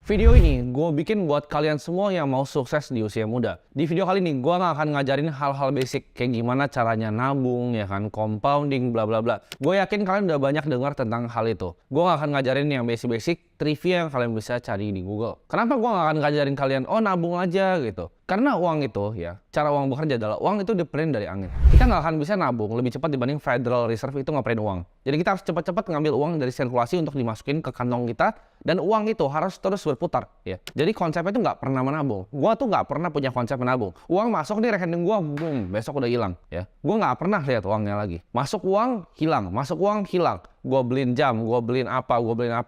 Video ini gue bikin buat kalian semua yang mau sukses di usia muda. Di video kali ini gue nggak akan ngajarin hal-hal basic kayak gimana caranya nabung, ya kan, compounding, bla bla bla. Gue yakin kalian udah banyak dengar tentang hal itu. Gue nggak akan ngajarin yang basic-basic, trivia yang kalian bisa cari di Google. Kenapa gue nggak akan ngajarin kalian, oh nabung aja gitu? Karena uang itu ya, cara uang bekerja adalah uang itu diprint dari angin. Kita nggak akan bisa nabung lebih cepat dibanding Federal Reserve itu ngeprint uang. Jadi kita harus cepat-cepat ngambil uang dari sirkulasi untuk dimasukin ke kantong kita, dan uang itu harus terus berputar ya. Jadi konsepnya itu nggak pernah menabung. Gua tuh nggak pernah punya konsep menabung. Uang masuk di rekening gua, boom, besok udah hilang ya. Gua nggak pernah lihat uangnya lagi. Masuk uang hilang, masuk uang hilang. Gue beliin jam, gue beliin apa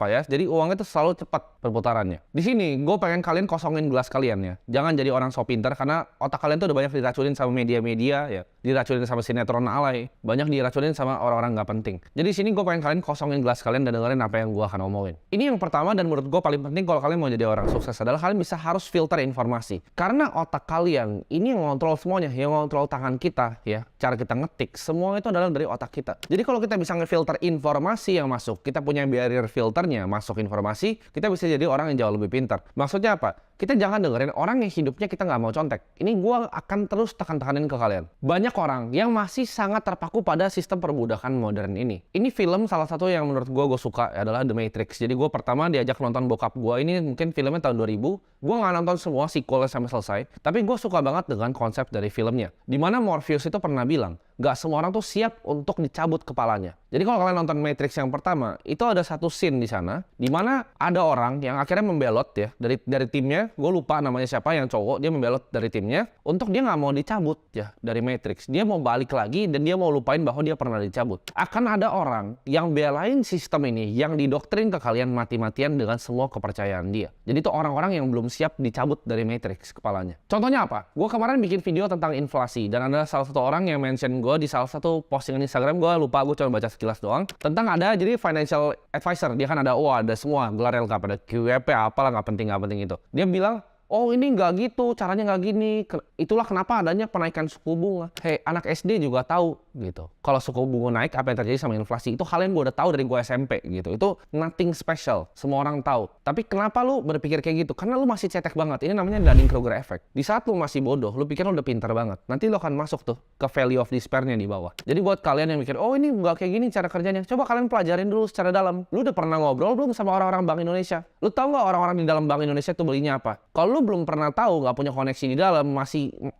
ya. Jadi uangnya itu selalu cepat perputarannya. Di sini gue pengen kalian kosongin gelas kalian ya. Jangan jadi orang sok pinter karena otak kalian tuh udah banyak diracunin sama media-media ya. Diracunin sama sinetron alay. Banyak diracunin sama orang-orang nggak penting. Jadi di sini gue pengen kalian kosongin gelas kalian dan dengerin apa yang gue akan omongin. Ini yang pertama dan menurut gue paling penting kalau kalian mau jadi orang sukses adalah kalian harus filter informasi. Karena otak kalian ini yang ngontrol semuanya, yang ngontrol tangan kita ya. Cara kita ngetik, semua itu adalah dari otak kita. Jadi kalau kita bisa ngefilter informasi yang masuk, kita punya barrier filternya masuk informasi, kita bisa jadi orang yang jauh lebih pintar. Maksudnya apa? Kita jangan dengerin orang yang hidupnya kita nggak mau contek. Ini gue akan terus tekan-tekanin ke kalian. Banyak orang yang masih sangat terpaku pada sistem perbudakan modern ini. Ini film salah satu yang menurut gue suka adalah The Matrix. Jadi gue pertama diajak nonton bokap gue, ini mungkin filmnya tahun 2000. Gue nggak nonton semua sequelnya sampai selesai, tapi gue suka banget dengan konsep dari filmnya. Dimana Morpheus itu pernah bilang, nggak semua orang tuh siap untuk dicabut kepalanya. Jadi kalau kalian nonton Matrix yang pertama, itu ada satu scene di sana, di mana ada orang yang akhirnya membelot ya dari timnya. Gue lupa namanya siapa, yang cowok, dia membelot dari timnya untuk dia nggak mau dicabut ya dari Matrix. Dia mau balik lagi dan dia mau lupain bahwa dia pernah dicabut. Akan ada orang yang belain sistem ini, yang didoktrin ke kalian mati-matian dengan semua kepercayaan dia. Jadi itu orang-orang yang belum siap dicabut dari Matrix kepalanya. Contohnya apa? Gue kemarin bikin video tentang inflasi dan ada salah satu orang yang mention gue di salah satu postingan Instagram. Gue lupa, gue cuma baca sekilas doang tentang ada jadi financial advisor. Dia kan ada semua gelar lengkap, ada QWP apalah, nggak penting itu. Dia bilang, oh ini nggak gitu, caranya nggak gini. Itulah kenapa adanya penaikan suku bunga. Hei, anak SD juga tahu gitu. Kalau suku bunga naik, apa yang terjadi sama inflasi? Itu hal yang gue udah tahu dari gue SMP gitu. Itu nothing special, semua orang tahu. Tapi kenapa lu berpikir kayak gitu? Karena lu masih cetek banget. Ini namanya Dunning-Kruger effect. Di saat lu masih bodoh, lu pikir lu udah pintar banget. Nanti lu akan masuk tuh ke value of despair-nya di bawah. Jadi buat kalian yang mikir, oh ini nggak kayak gini cara kerjanya, coba kalian pelajarin dulu secara dalam. Lu udah pernah ngobrol belum sama orang-orang Bank Indonesia? Lu tahu nggak orang-orang di dalam Bank Indonesia tuh belinya apa? Kalau lu belum pernah tahu, nggak punya koneksi di dalam,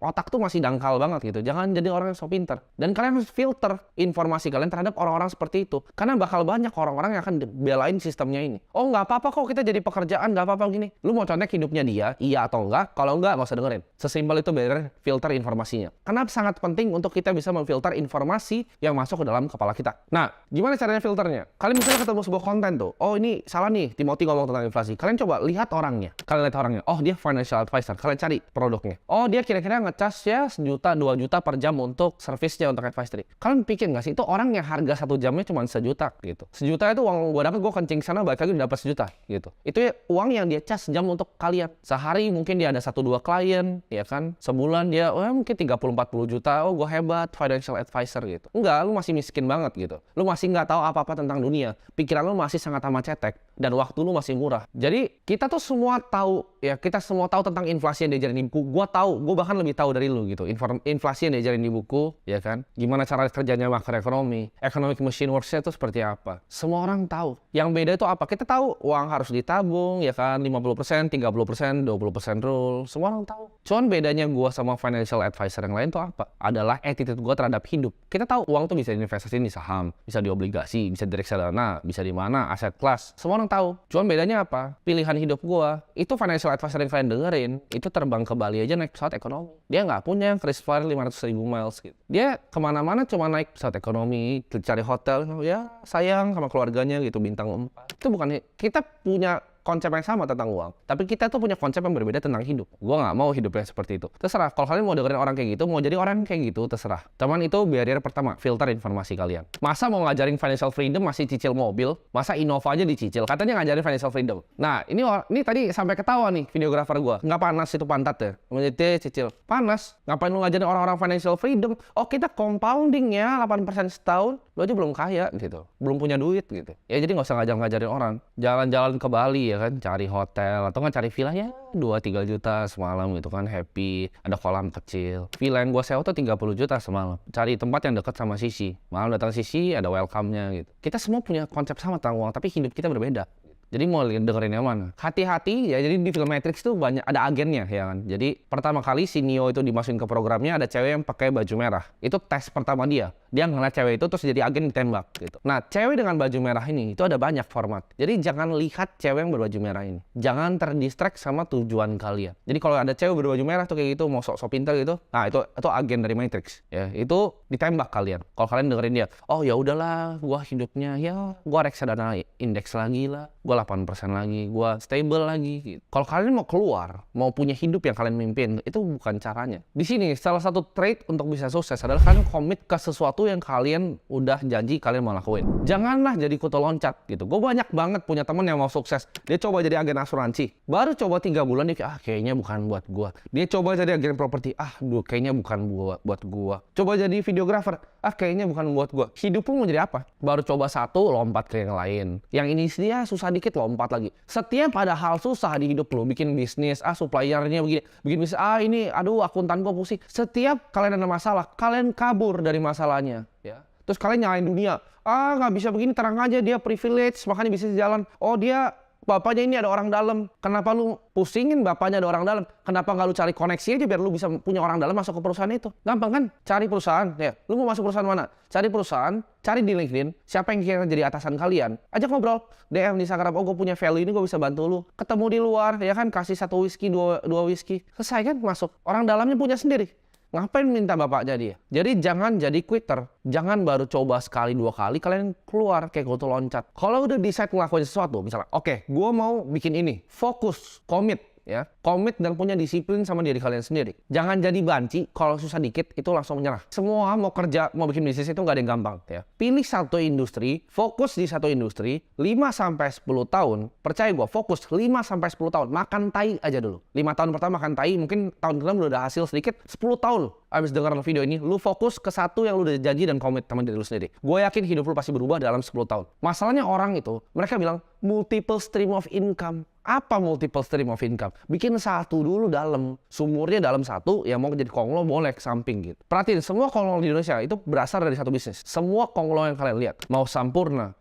otak tuh masih dangkal banget gitu. Jangan jadi orang yang so pintar. Dan kalian harus filter informasi kalian terhadap orang-orang seperti itu. Karena bakal banyak orang-orang yang akan belain sistemnya ini. Oh nggak apa-apa kok kita jadi pekerjaan, nggak apa-apa gini. Lu mau contek hidupnya dia, iya atau enggak? Kalau enggak, nggak usah dengerin. Sesimpel itu barrier filter informasinya. Karena sangat penting untuk kita bisa memfilter informasi yang masuk ke dalam kepala kita. Nah, gimana caranya filternya? Kalian misalnya ketemu sebuah konten tuh, oh ini salah nih, Timothy ngomong tentang inflasi. Kalian coba lihat orangnya. Kalian lihat orangnya, oh dia financial advisor. Kalian cari produknya. Oh dia kira-kira ngecas ya 1 juta, 2 juta per jam untuk servisnya, untuk advisory. Kalian pikir nggak sih, itu orang yang harga 1 jamnya cuma 1 juta gitu. 1 juta itu uang gue dapat, gue kencing sana, balik lagi dapat 1 juta gitu. Itu ya uang yang dia cas jam untuk kalian. Sehari mungkin dia ada 1-2 klien, ya kan. Sebulan dia mungkin 30-40 juta. Oh gue hebat, financial advisor gitu. Enggak, lu masih miskin banget gitu. Lu masih nggak tahu apa-apa tentang dunia. Pikiran lu masih sangat amat cetek dan waktu lu masih murah. Jadi kita tuh semua tahu ya, kita semua tahu tentang inflasi yang diajarin di buku. Gue tahu, gue bahkan lebih tahu dari lu gitu. Inflasi yang diajarin di buku, ya kan. Gimana cara kerjanya makroekonomi, economic machine works-nya itu seperti apa. Semua orang tahu. Yang beda itu apa? Kita tahu uang harus ditabung, ya kan, 50%, 30%, 20% rule. Semua orang tahu. Cuman bedanya gue sama financial advisor yang lain tuh apa? Adalah attitude gue terhadap hidup. Kita tahu uang tuh bisa diinvestasiin di saham, bisa di obligasi, bisa di reksadana, bisa di mana, aset kelas. Semua orang tahu. Cuman bedanya apa? Pilihan hidup gue. Itu financial advisor yang kalian dengerin, itu terbang ke Bali aja naik pesawat ekonomi. Dia nggak punya KrisFlyer 500.000 miles gitu. Dia kemana-mana cuma naik pesawat ekonomi, cari hotel, ya sayang sama keluarganya gitu, bintang 4. Itu bukan, kita punya konsep yang sama tentang uang, tapi kita tuh punya konsep yang berbeda tentang hidup. Gue nggak mau hidupnya seperti itu. Terserah, kalau kalian mau dengerin orang kayak gitu, mau jadi orang kayak gitu, terserah. Cuman itu barrier pertama, filter informasi kalian. Masa mau ngajarin financial freedom masih cicil mobil? Masa Innova aja dicicil? Katanya ngajarin financial freedom. Nah, ini tadi sampai ketawa nih videografer gue. Nggak panas itu pantatnya? Menjadi cicil. Panas. Ngapain lu ngajarin orang-orang financial freedom? Oh, kita compounding ya, 8% setahun. Lu aja belum kaya gitu. Belum punya duit gitu. Ya jadi nggak usah ngajarin orang. Jalan-jalan ke Bali ya ya kan, cari hotel atau nggak cari villa ya 2-3 juta semalam gitu kan, happy, ada kolam kecil. Villa yang gue sewa tuh 30 juta semalam. Cari tempat yang dekat sama Sisi. Malam datang Sisi ada welcome-nya gitu. Kita semua punya konsep sama tentang uang, tapi hidup kita berbeda. Jadi mau dengerin yang mana? Hati-hati ya, jadi di film Matrix tuh banyak ada agennya ya kan. Jadi pertama kali si Neo itu dimasukin ke programnya, ada cewek yang pakai baju merah. Itu tes pertama dia. Dia ngeliat cewek itu terus jadi agen ditembak gitu. Nah, cewek dengan baju merah ini itu ada banyak format. Jadi jangan lihat cewek yang berbaju merah ini. Jangan terdistract sama tujuan kalian. Jadi kalau ada cewek berbaju merah tuh kayak gitu mau sok-sok pintar gitu, nah itu agen dari Matrix. Ya, itu ditembak kalian. Kalau kalian dengerin dia, oh ya udahlah, gua hidupnya ya gua reksadana indeks lagi lah. Gua 8% lagi, gua stable lagi gitu. Kalau kalian mau keluar, mau punya hidup yang kalian mimpin, itu bukan caranya. Di sini salah satu trait untuk bisa sukses adalah kalian komit ke sesuatu yang kalian udah janji kalian mau lakuin. Janganlah jadi kutu loncat gitu. Gue banyak banget punya temen yang mau sukses. Dia coba jadi agen asuransi. Baru coba 3 bulan dia kayaknya bukan buat gua. Dia coba jadi agen properti. Kayaknya bukan buat gua. Coba jadi videographer. Kayaknya bukan buat gua. Hidup lu mau jadi apa? Baru coba satu, lompat ke yang lain. Yang ini dia susah dikit, lompat lagi. Setiap ada hal susah di hidup lu, bikin bisnis, suppliernya begini, bikin bisnis, ini, aduh akuntan gua pusing. Setiap kalian ada masalah, kalian kabur dari masalahnya, ya. Terus kalian nyalain dunia, nggak bisa begini, terang aja dia privilege, makanya bisa jalan. Oh dia bapaknya ini ada orang dalam. Kenapa lu pusingin bapaknya ada orang dalam? Kenapa nggak lu cari koneksi aja biar lu bisa punya orang dalam masuk ke perusahaan itu? Gampang kan? Cari perusahaan. Ya, lu mau masuk perusahaan mana? Cari perusahaan, cari di LinkedIn. Siapa yang kira jadi atasan kalian? Ajak ngobrol. DM di Instagram. Oh, gue punya value ini, gue bisa bantu lu. Ketemu di luar, ya kan? Kasih 1 whisky, 2 whisky. Selesai kan? Masuk. Orang dalamnya punya sendiri. Ngapain minta bapaknya dia? Jadi jangan jadi quitter. Jangan baru coba sekali 2 kali kalian keluar kayak kutu loncat. Kalau udah decide ngelakuin sesuatu, misalnya, oke, gue mau bikin ini. Fokus, komit. Ya, komit dan punya disiplin sama diri kalian sendiri. Jangan jadi banci, kalau susah dikit itu langsung menyerah. Semua mau kerja, mau bikin bisnis itu nggak ada yang gampang. Ya. Pilih satu industri, fokus di satu industri, 5-10 tahun, percaya gue, fokus 5-10 tahun, makan tai aja dulu. 5 tahun pertama makan tai, mungkin tahun ke-6 lu udah hasil sedikit, 10 tahun abis dengar video ini, lu fokus ke satu yang lu udah janji dan komit sama diri lu sendiri. Gue yakin hidup lu pasti berubah dalam 10 tahun. Masalahnya orang itu, mereka bilang multiple stream of income. Apa multiple stream of income? Bikin satu dulu dalam, sumurnya dalam satu, ya mau jadi konglo boleh ke samping gitu. Perhatiin, semua konglo di Indonesia itu berasal dari satu bisnis. Semua konglo yang kalian lihat, mau Sampurna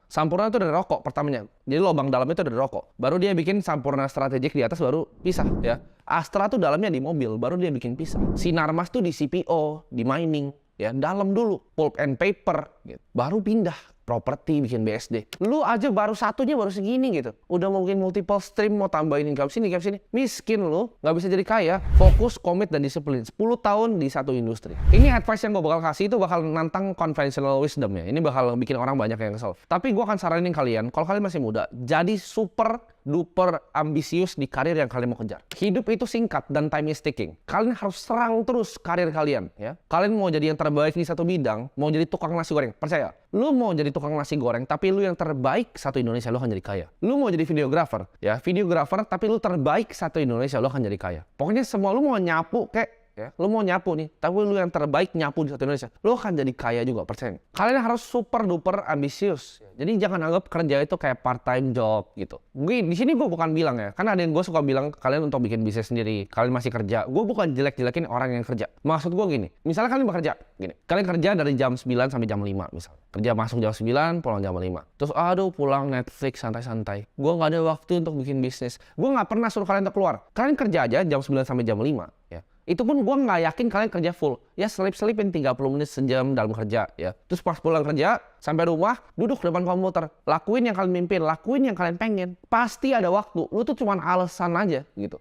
itu dari rokok pertamanya. Jadi lubang dalamnya itu dari rokok. Baru dia bikin Sampurna strategik di atas, baru pisah ya. Astra tuh dalamnya di mobil, baru dia bikin pisah. Sinarmas tuh di CPO, di mining, ya dalam dulu, pulp and paper, gitu. Baru pindah properti, bikin BSD. Lu aja baru satunya baru segini gitu. Udah mau bikin multiple stream, mau tambahin income sini. Miskin lu, nggak bisa jadi kaya. Fokus, komit, dan disiplin. 10 tahun di satu industri. Ini advice yang gue bakal kasih itu bakal nantang conventional wisdom ya. Ini bakal bikin orang banyak yang kesel. Tapi gue akan saranin kalian, kalau kalian masih muda, jadi super duper ambisius di karir yang kalian mau kejar. Hidup itu singkat dan time is ticking. Kalian harus serang terus karir kalian ya. Kalian mau jadi yang terbaik di satu bidang, mau jadi tukang nasi goreng, percaya. Lu mau jadi tukang nasi goreng, tapi lu yang terbaik satu Indonesia, lu akan jadi kaya. Lu mau jadi videographer, ya videographer, tapi lu terbaik satu Indonesia, lu akan jadi kaya. Pokoknya semua lu mau nyapu kayak ya, lu mau nyapu nih, tapi lu yang terbaik nyapu di satu Indonesia, lu akan jadi kaya juga, percaya. Kalian harus super duper ambisius. Jadi jangan anggap kerja itu kayak part time job gitu. Di sini gue bukan bilang ya, karena ada yang gue suka bilang kalian untuk bikin bisnis sendiri, kalian masih kerja. Gue bukan jelek-jelekin orang yang kerja. Maksud gue gini, misalnya kalian bekerja, gini, kalian kerja dari jam 9 sampai jam 5 misalnya. Kerja masuk jam 9, pulang jam 5. Terus aduh pulang Netflix santai-santai. Gue nggak ada waktu untuk bikin bisnis. Gue nggak pernah suruh kalian untuk keluar. Kalian kerja aja jam 9 sampai jam 5 ya. Itu pun gue nggak yakin kalian kerja full. Ya selip-selipin 30 menit sejam dalam kerja ya. Terus pas pulang kerja, sampai rumah, duduk depan komputer. Lakuin yang kalian mimpin, lakuin yang kalian pengen. Pasti ada waktu. Lu tuh cuman alasan aja gitu.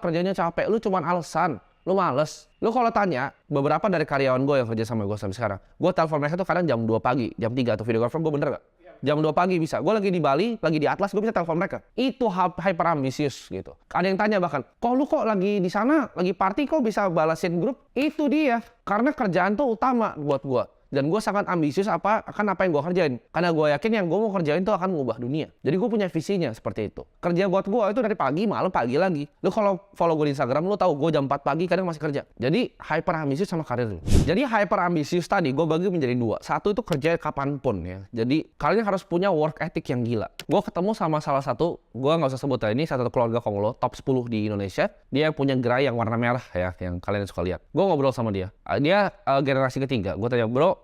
Kerjanya capek, lu cuman alasan. Lu males. Lu kalau tanya, beberapa dari karyawan gue yang kerja sama gue sampai sekarang, gue telepon mereka tuh kadang jam 2 pagi, jam 3 atau videographer, gue bener gak? Jam 2 pagi bisa. Gue lagi di Bali, lagi di Atlas, gue bisa telepon mereka. Itu hyper ambisius gitu. Ada yang tanya bahkan, lu kok lagi di sana, lagi party kok bisa balasin grup? Itu dia. Karena kerjaan tuh utama buat gue. Dan gue sangat ambisius akan apa yang gue kerjain. Karena gue yakin yang gue mau kerjain itu akan mengubah dunia. Jadi gue punya visinya seperti itu. Kerja buat gue itu dari pagi, malam, pagi lagi. Lu kalau follow gue di Instagram, lu tahu gue jam 4 pagi kadang masih kerja. Jadi hyper ambisius sama karir lu. Jadi hyper ambisius tadi gue bagi menjadi dua. Satu itu kerja kapanpun ya. Jadi kalian harus punya work ethic yang gila. Gue ketemu sama salah satu, gue nggak usah sebut ya, ini satu keluarga Konglo, top 10 di Indonesia. Dia punya gerai yang warna merah ya, yang kalian suka lihat. Gue ngobrol sama dia. Dia generasi ketiga. Gue tanya, bro,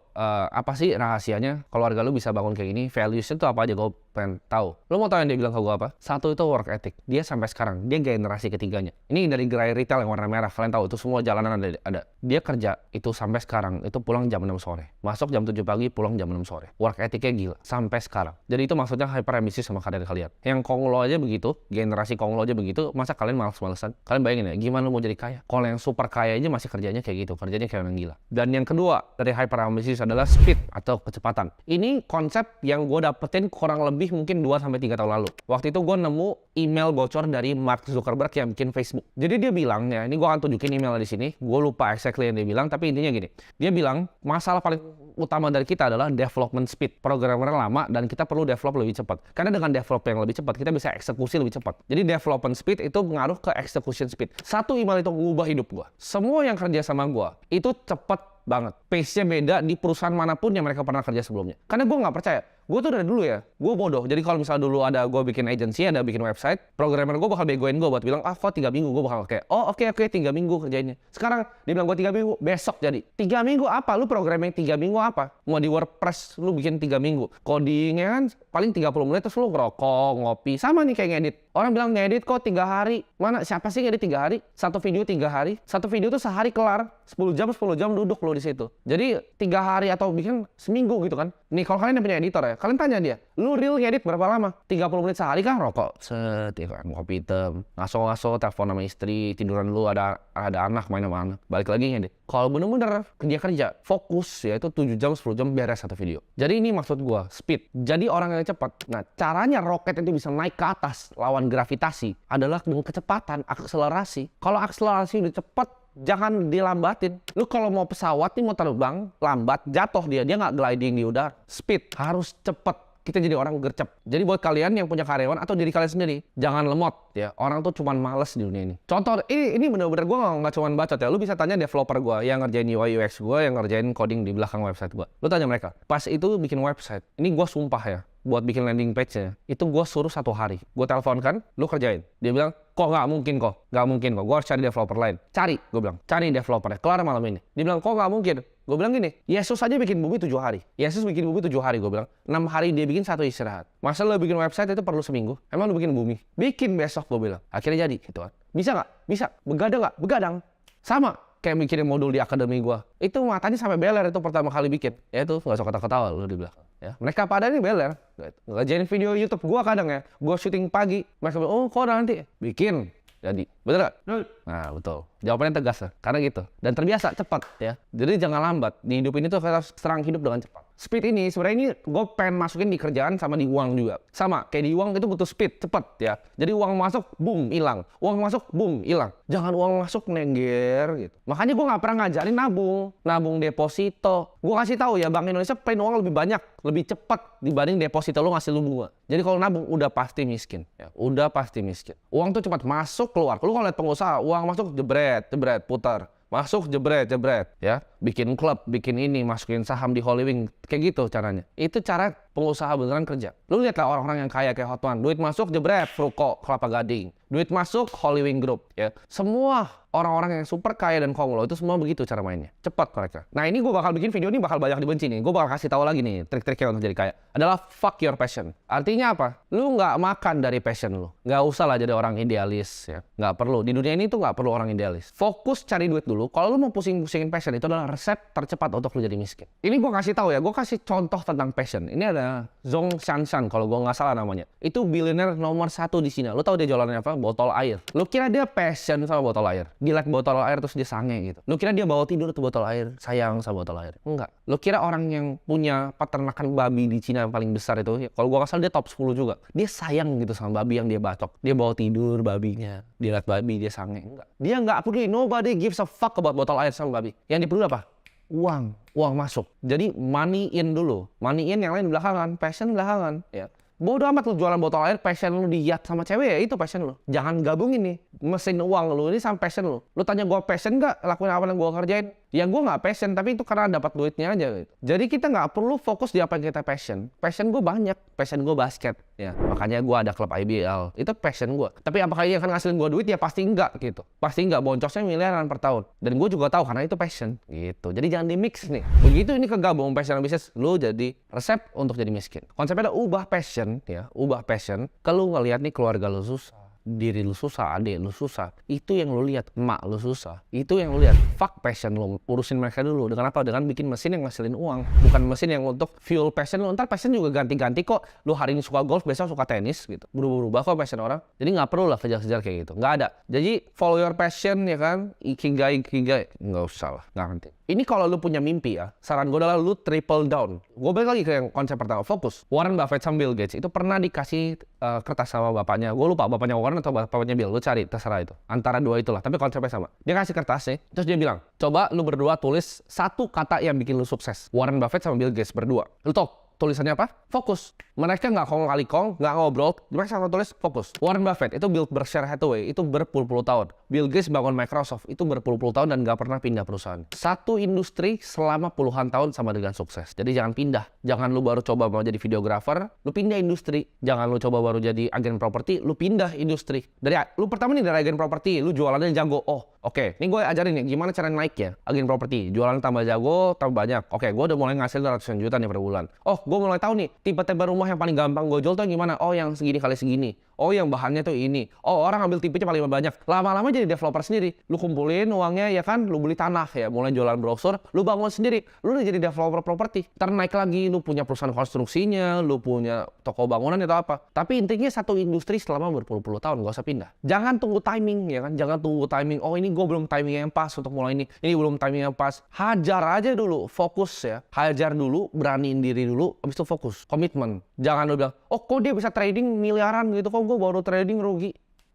apa sih rahasianya keluarga lu bisa bangun kayak gini? Values-nya tuh apa aja? Gue pengen tahu. Lu mau tahu yang dia bilang ke gue apa? Satu itu work ethic. Dia sampai sekarang, dia generasi ketiganya. Ini dari gerai retail yang warna merah. Kalian tahu itu semua jalanan ada. Dia kerja itu sampai sekarang, itu pulang jam 6 sore. Masuk jam 7 pagi, pulang jam 6 sore. Work ethicnya gila. Sampai sekarang. Jadi itu maksudnya hyper ambisius sama karir kalian. Yang Konglo aja begitu, generasi Konglo aja begitu, masa kalian malas-malesan? Kalian bayangin ya, gimana lu mau jadi kaya? Kalau yang super kaya aja masih kerjanya kayak gitu. Kerjanya kayak orang gila. Dan yang kedua dari hyper ambisius adalah speed atau kecepatan. Ini konsep yang gue dapetin kurang lebih mungkin 2-3 tahun lalu. Waktu itu gue nemu email bocor dari Mark Zuckerberg yang bikin Facebook. Jadi dia bilang ya, ini gue akan tunjukin email di sini. Gue lupa exactly yang dia bilang, tapi intinya gini. Dia bilang masalah paling utama dari kita adalah development speed. Programmer lama dan kita perlu develop lebih cepat. Karena dengan develop yang lebih cepat, kita bisa eksekusi lebih cepat. Jadi development speed itu mengaruh ke execution speed. Satu email itu mengubah hidup gue. Semua yang kerja sama gue itu cepat banget. Pace-nya beda di perusahaan manapun yang mereka pernah kerja sebelumnya. Karena gue nggak percaya. Gue tuh dari dulu ya, gue bodoh. Jadi kalau misalnya dulu ada gue bikin agency, ada bikin website, programmer gue bakal begoin gue buat bilang, kok 3 minggu. Gue bakal kayak, oh oke, 3 minggu kerjainnya. Sekarang dia bilang gue 3 minggu, besok jadi. 3 minggu apa? Lu programming 3 minggu apa? Mau di WordPress lu bikin 3 minggu. Codingnya kan paling 30 menit terus lu ngerokok, ngopi. Sama nih kayak ngedit. Orang bilang ngedit kok 3 hari. Mana? Siapa sih ngedit 3 hari? Satu video 3 hari. Satu video tuh sehari kelar. 10 jam duduk lu di situ. Jadi 3 hari atau bikin seminggu gitu kan. Nih kalau kalian yang punya editor ya, kalian tanya dia, lu real ngedit berapa lama? 30 menit sehari kan rokok, set, ya kan, kopi hitam, ngaso-ngaso, telepon sama istri, tiduran lu ada anak, main sama anak, balik lagi ngedit. Kalau bener-bener kerja, fokus ya itu 7 jam, 10 jam beres satu video. Jadi ini maksud gua, speed. Jadi orang yang cepat. Nah, caranya roket itu bisa naik ke atas lawan gravitasi adalah dengan kecepatan, akselerasi. Kalau akselerasi udah cepat, jangan dilambatin. Lu kalau mau pesawat nih mau terbang, lambat, jatuh dia nggak gliding di udara. Speed harus cepet. Kita jadi orang gercep. Jadi buat kalian yang punya karyawan atau diri kalian sendiri, jangan lemot ya. Orang tuh cuman males di dunia ini. Contoh, ini bener-bener gue nggak cuman bacot ya. Lu bisa tanya developer gue yang ngerjain UI UX gue, yang ngerjain coding di belakang website gue. Lu tanya mereka. Pas itu bikin website, ini gue sumpah ya, buat bikin landing page-nya, itu gue suruh 1 hari. Gue telepon kan, lu kerjain. Dia bilang, nggak mungkin kok, gue harus cari developer lain. Cari, gue bilang, cari developernya, kelar malam ini. Dia bilang, kok nggak mungkin? Gue bilang gini, Yesus aja bikin bumi 7 hari. Yesus bikin bumi 7 hari, gue bilang. 6 hari dia bikin 1 istirahat. Masa lu bikin website itu perlu seminggu? Emang lu bikin bumi? Bikin besok, gue bilang. Akhirnya jadi, gitu kan. Bisa nggak? Bisa. Begadang nggak? Begadang. Sama kayak bikin modul di akademi gue. Itu matanya sampai beler itu pertama kali bikin. Ya itu, nggak usah ketawa-ketawa lu di belakang. Ya, mereka pada ini beler. Ngerjain video YouTube gue kadang ya. Gue syuting pagi. Mereka bilang, kok nanti? Bikin. Jadi, betul gak? Nah, betul. Jawabannya tegas lah, karena gitu. Dan terbiasa, cepat ya. Jadi jangan lambat. Di hidup ini tuh kita harus serang hidup dengan cepat. Speed ini, sebenarnya ini gue pengen masukin di kerjaan sama di uang juga. Sama, kayak di uang itu butuh speed, cepet ya. Jadi uang masuk, boom, hilang. Uang masuk, boom, hilang. Jangan uang masuk nengger gitu. Makanya gue nggak pernah ngajarin nabung deposito. Gue kasih tahu ya, Bank Indonesia pengen uang lebih banyak, lebih cepat dibanding deposito lo ngasih lu bunga. Jadi kalau nabung udah pasti miskin, ya. Udah pasti miskin. Uang tuh cepat masuk keluar. Lu kalau lihat pengusaha, uang masuk jebret, putar. Masuk jebret, ya. Bikin klub, bikin ini, masukin saham di Holywing, kayak gitu caranya. Itu cara pengusaha beneran kerja. Lu lihatlah orang-orang yang kaya kayak Hotman, duit masuk jebret, Ruko, Kelapa Gading. Duit masuk Holywing Group, ya. Semua orang-orang yang super kaya dan Konglo itu semua begitu cara mainnya. Cepat mereka. Nah, ini gue bakal bikin video ini bakal banyak dibenci nih. Gue bakal kasih tahu lagi nih trik-triknya untuk jadi kaya. Adalah fuck your passion. Artinya apa? Lu nggak makan dari passion lu. Nggak usah lah jadi orang idealis ya. Nggak perlu. Di dunia ini tuh nggak perlu orang idealis. Fokus cari duit dulu. Kalau lu mau pusing-pusingin passion, itu adalah resep tercepat untuk lu jadi miskin. Ini gue kasih tahu ya. Gue kasih contoh tentang passion. Ini ada Zhong Shanshan kalau gue nggak salah namanya. Itu billionaire nomor 1 di Cina. Lu tahu dia jualannya apa? Botol air. Lu kira dia passion sama botol air? Dia like botol air terus dia sange gitu. Lu kira dia bawa tidur tuh botol air, sayang sama botol air? Enggak. Lu kira orang yang punya peternakan babi di Cina yang paling besar itu, kalau gua nggak salah dia top 10 juga. Dia sayang gitu sama babi yang dia bacok. Dia bawa tidur babinya. Dia liat babi, dia sange. Enggak. Dia nggak peduli. Nobody gives a fuck about botol air sama babi. Yang dia peduli apa? uang masuk. Jadi money in dulu, money in yang lain belakangan, passion belakangan, ya. Bodoh amat lu jualan botol air, passion lu diat sama cewek ya itu passion lu. Jangan gabungin nih mesin uang lu ini sama passion lu. Lu tanya gua passion nggak lakuin apa yang gua kerjain? Ya gua nggak passion, tapi itu karena dapat duitnya aja gitu. Jadi kita nggak perlu fokus di apa yang kita passion. Passion gua banyak, passion gua basket ya. Makanya gua ada klub IBL. Itu passion gua. Tapi apakah ini akan ngasilin gua duit? Ya pasti enggak gitu. Pasti enggak, boncosnya miliaran per tahun. Dan gua juga tahu karena itu passion gitu. Jadi jangan di mix nih. Begitu ini kegabung passion dan bisnis, lu jadi resep untuk jadi miskin. Konsepnya adalah ubah passion ya, ubah passion. Kalau ngelihat nih keluarga lu susah, diri lu susah, adik lu susah, itu yang lu lihat. Emak lu susah, itu yang lu lihat. Fuck passion lu, urusin mereka dulu. Dengan apa? Dengan bikin mesin yang ngasilin uang, bukan mesin yang untuk fuel passion lu. Ntar passion juga ganti-ganti kok. Lu hari ini suka golf, besok suka tenis gitu. Berubah-ubah kok passion orang. Jadi nggak perlu lah kejar-kejar kayak gitu, nggak ada. Jadi follow your passion ya kan, ikigai nggak usah lah, nggak penting. Ini kalau lu punya mimpi ya, saran gue adalah lu triple down. Gue balik lagi ke yang konsep pertama, fokus. Warren Buffett sama Bill Gates itu pernah dikasih kertas sama bapaknya. Gue lupa bapaknya Warren atau bapaknya Bill, lu cari, terserah itu. Antara dua itulah, tapi konsepnya sama. Dia kasih kertasnya, terus dia bilang, coba lu berdua tulis satu kata yang bikin lu sukses. Warren Buffett sama Bill Gates berdua. Lu tau tulisannya apa? Fokus. Mereka nggak kong kali kong, nggak ngobrol. Mereka sama tulis fokus. Warren Buffett itu build Berkshire Hathaway itu berpuluh-puluh tahun. Bill Gates bangun Microsoft itu berpuluh-puluh tahun dan nggak pernah pindah perusahaan. Satu industri selama puluhan tahun sama dengan sukses. Jadi jangan pindah. Jangan lu baru coba mau jadi videographer, lu pindah industri. Jangan lu coba baru jadi agen properti, lu pindah industri. Lu pertama nih dari agen properti, lu jualannya jago. Oh, oke. Ini gue ajarin nih gimana cara naik ya agen properti. Jualan tambah jago, tambah banyak. Oke, gue udah mulai ngasil ratusan juta nih per bulan. Oh, gue mulai tahu nih tipe-tipe rumah yang paling gampang gue jual tuh yang gimana. Oh, yang segini kali segini. Oh, yang bahannya tuh ini. Oh, orang ambil tipenya paling banyak. Lama-lama jadi developer sendiri. Lu kumpulin uangnya ya kan, lu beli tanah ya, mulai jualan brosur, lu bangun sendiri. Lu udah jadi developer properti. Ntar naik lagi, lu punya perusahaan konstruksinya, lu punya toko bangunan atau apa. Tapi intinya satu industri selama berpuluh-puluh tahun, gak usah pindah. Jangan tunggu timing ya kan, jangan tunggu timing. Oh, ini gue belum timing yang pas untuk mulai ini. Ini belum timing yang pas. Hajar aja dulu, fokus ya. Hajar dulu, beraniin diri dulu, habis itu fokus, komitmen. Jangan lu bilang, oh kok dia bisa trading miliaran gitu, kok gue baru trading rugi.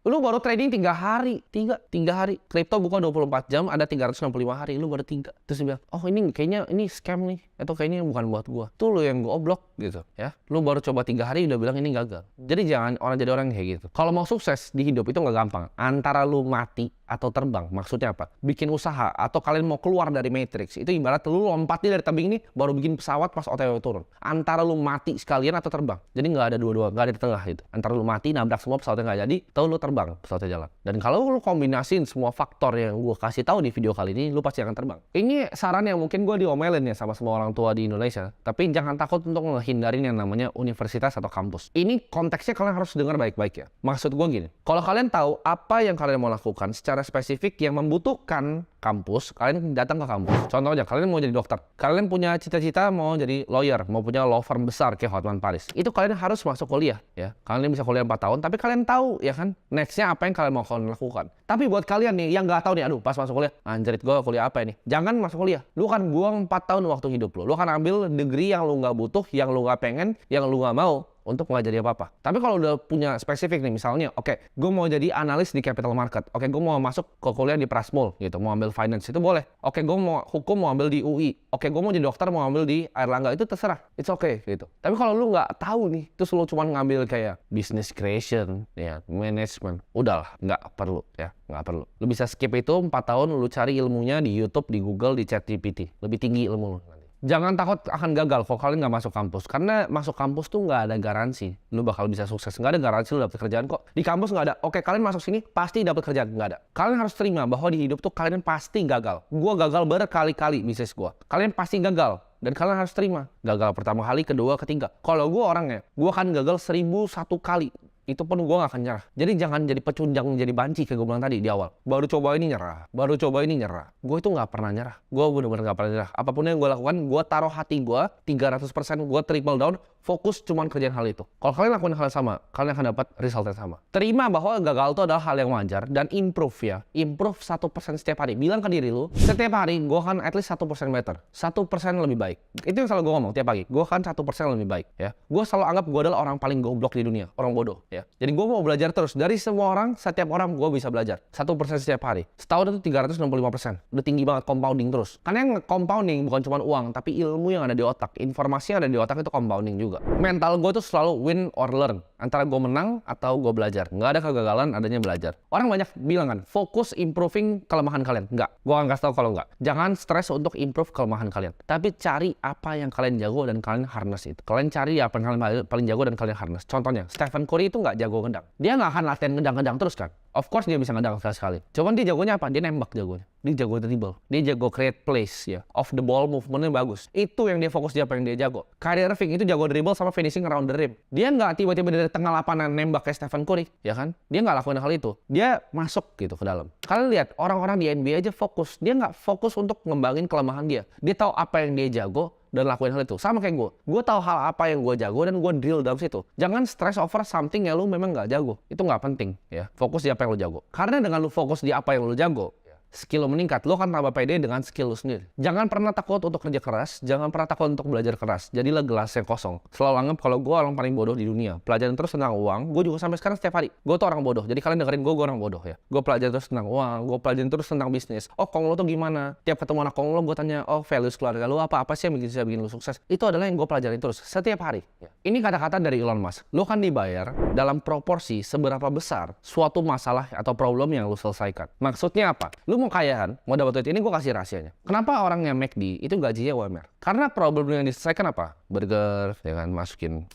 Lu baru trading 3 hari, 3 hari. Kripto buka 24 jam, ada 365 hari, lu baru 3. Terus dia bilang, oh ini kayaknya ini scam nih, atau kayaknya bukan buat gua. Tuh lu yang goblok gitu ya. Lu baru coba 3 hari udah bilang ini gagal. Jadi jangan jadi orang kayak gitu. Kalau mau sukses di hidup itu nggak gampang. Antara lu mati atau terbang. Maksudnya apa? Bikin usaha atau kalian mau keluar dari matrix. Itu ibarat lu lompatnya dari tebing ini baru bikin pesawat pas OTW turun. Antara lu mati sekalian atau terbang. Jadi nggak ada dua-dua, nggak ada di tengah gitu. Antara lu mati nabrak semua pesawatnya nggak jadi, atau lu terbang pesawatnya jalan. Dan kalau lu kombinasiin semua faktor yang gue kasih tahu di video kali ini, lu pasti akan terbang. Ini saran yang mungkin gue diomelin ya sama semua orang tua di Indonesia. Tapi jangan takut untuk ngehindarin yang namanya universitas atau kampus. Ini konteksnya kalian harus dengar baik-baik ya. Maksud gue gini, kalau kalian tahu apa yang kalian mau lakukan secara spesifik yang membutuhkan kampus, kalian datang ke kampus. Contohnya, kalian mau jadi dokter. Kalian punya cita-cita mau jadi lawyer, mau punya law firm besar kayak Hotman Paris. Itu kalian harus masuk kuliah ya. Kalian bisa kuliah 4 tahun, tapi kalian tahu ya kan, next-nya apa yang kalian mau lakukan. Tapi buat kalian nih yang nggak tahu nih, aduh pas masuk kuliah, anjrit gue kuliah apa ini? Jangan masuk kuliah. Lu kan buang 4 tahun waktu hidup lu. Lu akan ambil degree yang lu nggak butuh, yang lu nggak pengen, yang lu nggak mau untuk nggak jadi apa-apa. Tapi kalau udah punya spesifik nih, misalnya, oke, gue mau jadi analis di capital market. Oke, gue mau masuk ke kuliah di Prasmul gitu, mau ambil finance, itu boleh. Oke, gue mau hukum, mau ambil di UI. Oke, gue mau jadi dokter, mau ambil di Airlangga, itu terserah. It's okay gitu. Tapi kalau lu nggak tahu nih, terus lu cuma ngambil kayak business creation, ya, management, udahlah, nggak perlu ya, nggak perlu. Lu bisa skip itu 4 tahun, lu cari ilmunya di YouTube, di Google, di ChatGPT. Lebih tinggi ilmu lu. Jangan takut akan gagal kalau kalian nggak masuk kampus. Karena masuk kampus tuh nggak ada garansi lu bakal bisa sukses. Nggak ada garansi lu dapet kerjaan kok. Di kampus nggak ada, oke kalian masuk sini pasti dapet kerjaan. Nggak ada. Kalian harus terima bahwa di hidup tuh kalian pasti gagal. Gua gagal berkali-kali bisnis gua. Kalian pasti gagal. Dan kalian harus terima. Gagal pertama kali, kedua, ketiga. Kalau gua orangnya, gua akan gagal 1001 kali. Itu pun gue gak akan nyerah. Jadi jangan jadi pecundang, jadi banci kayak gue bilang tadi di awal. Baru coba ini nyerah, baru coba ini nyerah. Gue itu gak pernah nyerah. Gue bener-bener gak pernah nyerah. Apapun yang gue lakukan, gue taruh hati gue 300%, gue triple down, fokus cuman kerjain hal itu. Kalau kalian lakukan hal yang sama, kalian akan dapat result yang sama. Terima bahwa gagal itu adalah hal yang wajar dan improve ya. Improve 1% setiap hari. Bilang ke diri lu, setiap hari gue akan at least 1% better. 1% lebih baik. Itu yang selalu gue ngomong tiap pagi. Gue akan 1% lebih baik ya. Gue selalu anggap gue adalah orang paling goblok di dunia, orang bodoh ya. ya. Jadi gue mau belajar terus. Dari semua orang, setiap orang gue bisa belajar. 1% setiap hari. Setahun itu 365%. Udah tinggi banget, compounding terus. Karena yang compounding bukan cuma uang, tapi ilmu yang ada di otak. Informasi yang ada di otak itu compounding juga. Mental gue tuh selalu win or learn. Antara gue menang atau gue belajar. Nggak ada kegagalan, adanya belajar. Orang banyak bilang kan, fokus improving kelemahan kalian. Nggak. Gue akan kasih tau kalau nggak. Jangan stres untuk improve kelemahan kalian. Tapi cari apa yang kalian jago dan kalian harness itu. Kalian cari apa yang kalian paling jago dan kalian harness. Contohnya, Stephen Curry itu nggak jago ngedang. Dia nggak akan latihan ngedang-ngedang terus kan. Of course dia bisa ngedang sekali-sekali. Cuman dia jagonya apa? Dia nembak jagonya. Dia jago dribble. Dia jago create plays ya. Off the ball movementnya bagus. Itu yang dia fokus, dia apa yang dia jago. Kyrie Irving itu jago dribble sama finishing around the rim. Dia nggak tiba-tiba dari tengah lapangan nembak kayak Stephen Curry, ya kan? Dia nggak lakuin hal itu. Dia masuk gitu ke dalam. Kalian lihat orang-orang di NBA aja fokus. Dia nggak fokus untuk ngembangin kelemahan dia. Dia tahu apa yang dia jago dan lakuin hal itu. Sama kayak gue. Gue tahu hal apa yang gue jago dan gue drill dalam situ. Jangan stress over something yang lu memang nggak jago. Itu nggak penting ya. Fokus di apa yang lu jago. Karena dengan lu fokus di apa yang lu jago, skill lu meningkat, lu akan tambah pede dengan skill lu sendiri. Jangan pernah takut untuk kerja keras, jangan pernah takut untuk belajar keras. Jadilah gelas yang kosong. Selalu anggap kalau gue orang paling bodoh di dunia. Pelajaran terus tentang uang, gue juga sampai sekarang setiap hari. Gue tuh orang bodoh, jadi kalian dengerin gue orang bodoh ya. Gue pelajarin terus tentang uang, gue pelajarin terus tentang bisnis. Oh, kong lo tuh gimana? Tiap ketemu anak kong lo, gue tanya, oh values keluarga lo apa sih yang bisa bikin lo sukses? Itu adalah yang gue pelajarin terus, setiap hari. Ya. Ini kata-kata dari Elon Musk. Lo kan dibayar dalam proporsi seberapa besar suatu masalah atau problem yang lo selesaikan. Maksudnya apa? Lo mau kayahan, mau dapat duit, ini gue kasih rahasianya. Kenapa orang yang McD itu gajinya UMR? Karena problem yang diselesaikan apa? Burger, ya kan, masukin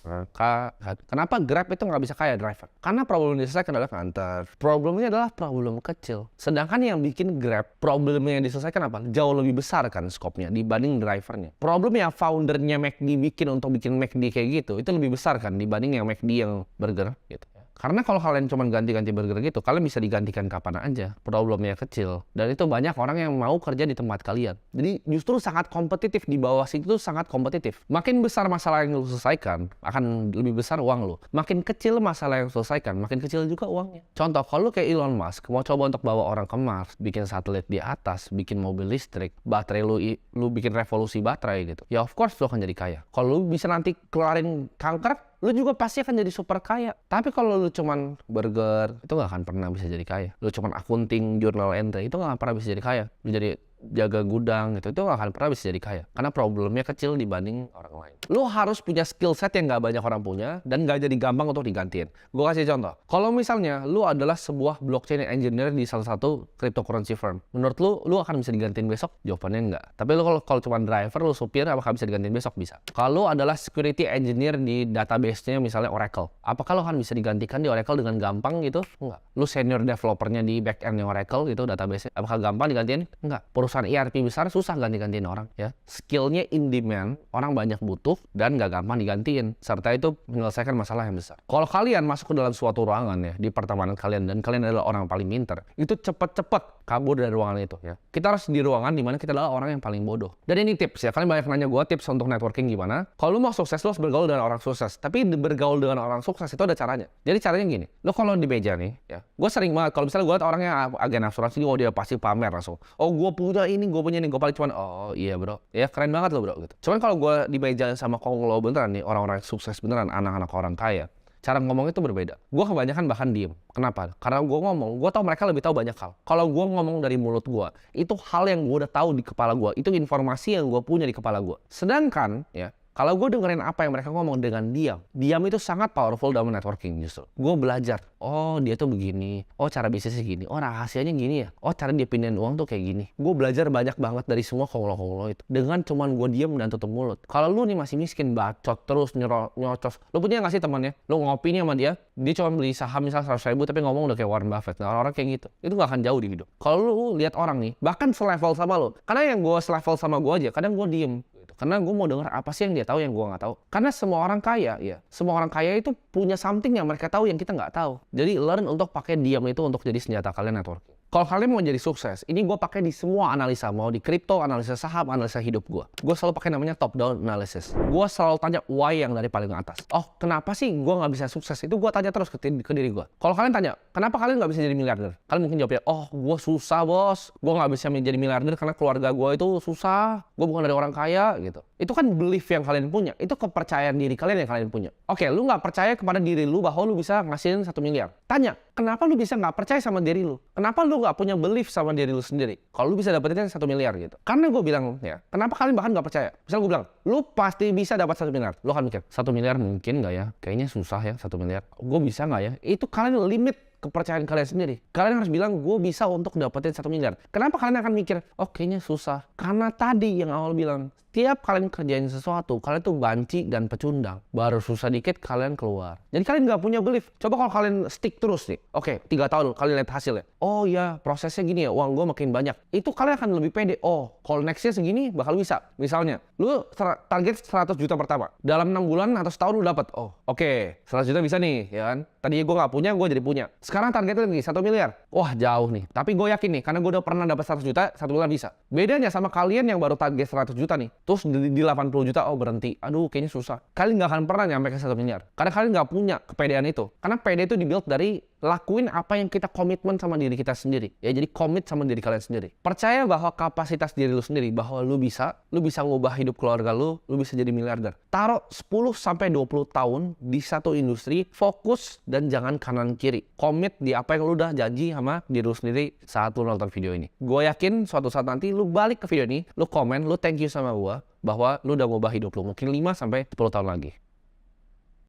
Kenapa Grab itu nggak bisa kaya driver? Karena problem yang diselesaikan adalah nganter. Problemnya adalah problem kecil. Sedangkan yang bikin Grab, problemnya yang diselesaikan apa? Jauh lebih besar kan skopnya dibanding drivernya. Problem yang foundernya McD bikin untuk bikin McD kayak gitu, itu lebih besar kan dibanding yang McD yang burger gitu. Karena kalau kalian cuma ganti-ganti burger gitu, kalian bisa digantikan kapan aja. Problemnya kecil. Dan itu banyak orang yang mau kerja di tempat kalian. Jadi justru sangat kompetitif. Di bawah situ sangat kompetitif. Makin besar masalah yang lu selesaikan, akan lebih besar uang lu. Makin kecil masalah yang lu selesaikan, makin kecil juga uangnya. Contoh, kalau lu kayak Elon Musk, mau coba untuk bawa orang ke Mars, bikin satelit di atas, bikin mobil listrik, baterai lu bikin revolusi baterai gitu. Ya of course lu akan jadi kaya. Kalau lu bisa nanti kelarin kanker, lu juga pasti akan jadi super kaya. Tapi kalau lu cuman burger, itu gak akan pernah bisa jadi kaya. Lu cuman akunting, journal entry, itu gak akan pernah bisa jadi kaya. Lu jadi jaga gudang gitu, itu gak akan pernah bisa jadi kaya. Karena problemnya kecil dibanding orang lain. Lu harus punya skill set yang gak banyak orang punya dan gak jadi gampang untuk digantiin. Gue kasih contoh. Kalau misalnya lu adalah sebuah blockchain engineer di salah satu cryptocurrency firm, menurut lu akan bisa digantiin besok? Jawabannya enggak. Tapi lu kalau cuma driver, lu supir, apakah bisa digantiin besok? Bisa. Kalau adalah security engineer di database-nya misalnya Oracle, apakah lu akan bisa digantikan di Oracle dengan gampang gitu? Enggak. Lu senior developernya di back-end Oracle gitu, database-nya, apakah gampang digantiin? Enggak. Perusahaan ERP besar susah ganti-gantiin orang ya. Skillnya in demand, orang banyak butuh dan gak gampang digantiin. Serta itu menyelesaikan masalah yang besar. Kalau kalian masuk ke dalam suatu ruangan ya, di pertemanan kalian, dan kalian adalah orang yang paling pintar, itu cepet-cepet kabur dari ruangan itu ya. Kita harus di ruangan dimana kita adalah orang yang paling bodoh. Dan ini tips ya, kalian banyak nanya gue tips untuk networking gimana. Kalau lu mau sukses, lu harus bergaul dengan orang sukses. Tapi bergaul dengan orang sukses itu ada caranya. Jadi caranya gini, lu kalau di meja nih ya, gue sering banget kalau misalnya gue liat orangnya agen asuransi, oh dia pasti pamer langsung. Oh gue punya ini, gue punya ini, gue paling cuman oh iya bro, ya keren banget lo bro gitu. Cuman kalau gue di meja sama konglo beneran nih, orang-orang sukses beneran, anak-anak orang kaya, cara ngomong itu berbeda. Gue kebanyakan bahkan diem. Kenapa? Karena gue ngomong, gue tahu mereka lebih tahu banyak hal. Kalau gue ngomong dari mulut gue, itu hal yang gue udah tahu di kepala gue. Itu informasi yang gue punya di kepala gue. Sedangkan ya, kalau gue dengerin apa yang mereka ngomong dengan diam itu sangat powerful dalam networking justru. Gue belajar, oh dia tuh begini, oh cara bisnisnya gini, oh rahasianya gini ya, oh cara dia pindahin uang tuh kayak gini. Gue belajar banyak banget dari semua konglo-konglo itu. Dengan cuman gue diam dan tutup mulut. Kalau lu nih masih miskin, bacot terus, nyocos. Lu punya gak sih temannya? Lu ngopi nih sama dia cuma beli saham misal 100.000 tapi ngomong udah kayak Warren Buffett. Nah, orang-orang kayak gitu, itu gak akan jauh di hidup. Kalau lu lihat orang nih, bahkan selevel sama lu, karena yang gue selevel sama gue aja, kadang gue diem. Karena gue mau dengar apa sih yang dia tahu yang gue nggak tahu. Karena semua orang kaya, ya, semua orang kaya itu punya something yang mereka tahu yang kita nggak tahu. Jadi learn untuk pakai diam itu untuk jadi senjata kalian networking. Kalau kalian mau jadi sukses, ini gue pakai di semua analisa, mau di kripto, analisa saham, analisa hidup gue. Gue selalu pakai namanya top down analysis. Gue selalu tanya why yang dari paling atas. Oh, kenapa sih gue nggak bisa sukses? Itu gue tanya terus ke diri gue. Kalau kalian tanya, kenapa kalian nggak bisa jadi miliarder? Kalian mungkin jawabnya, oh gue susah bos, gue nggak bisa menjadi miliarder karena keluarga gue itu susah, gue bukan dari orang kaya gitu. Itu kan belief yang kalian punya. Itu kepercayaan diri kalian yang kalian punya. Oke, lu nggak percaya kepada diri lu bahwa lu bisa ngasihin 1 miliar. Tanya, kenapa lu bisa nggak percaya sama diri lu? Kenapa lu nggak punya belief sama diri lu sendiri? Kalau lu bisa dapetin 1 miliar gitu. Karena gue bilang ya, kenapa kalian bahkan nggak percaya? Misal gue bilang, lu pasti bisa dapat 1 miliar. Lu akan mikir, 1 miliar mungkin nggak ya? Kayaknya susah ya 1 miliar. Gue bisa nggak ya? Itu kalian limit kepercayaan kalian sendiri. Kalian harus bilang, gue bisa untuk dapetin 1 miliar. Kenapa kalian akan mikir, oh kayaknya susah? Karena tadi yang awal bilang, tiap kalian kerjain sesuatu, kalian tuh banci dan pecundang. Baru susah dikit, kalian keluar. Jadi kalian nggak punya belief. Coba kalau kalian stick terus nih. Oke, 3 tahun kalian lihat hasilnya. Oh ya, prosesnya gini ya, uang gue makin banyak. Itu kalian akan lebih pede. Oh, kalau nextnya segini, bakal bisa. Misalnya, lu target 100 juta pertama. Dalam 6 bulan atau setahun lu dapat. Oh, oke, 100 juta bisa nih, ya kan? Tadinya gue nggak punya, gue jadi punya. Sekarang targetnya lagi 1 miliar. Wah, jauh nih. Tapi gue yakin nih, karena gue udah pernah dapat 100 juta, 1 bulan bisa. Bedanya sama kalian yang baru target 100 juta nih. Terus di 80 juta, oh berhenti. Aduh, kayaknya susah. Kalian nggak akan pernah nyampe ke 1 miliar. Karena kalian nggak punya kepedean itu. Karena pede itu dibuild dari lakuin apa yang kita komitmen sama diri kita sendiri. Ya, jadi komit sama diri kalian sendiri. Percaya bahwa kapasitas diri lu sendiri, bahwa lu bisa ngubah hidup keluarga lu bisa jadi miliarder. Taruh 10-20 tahun di satu industri, fokus dan jangan kanan kiri. Komit di apa yang lu udah janji sama diri lu sendiri saat lu nonton video ini. Gue yakin suatu saat nanti lu balik ke video ini, lu komen, lu thank you sama gue bahwa lu udah ngubah hidup lu mungkin 5-10 tahun lagi.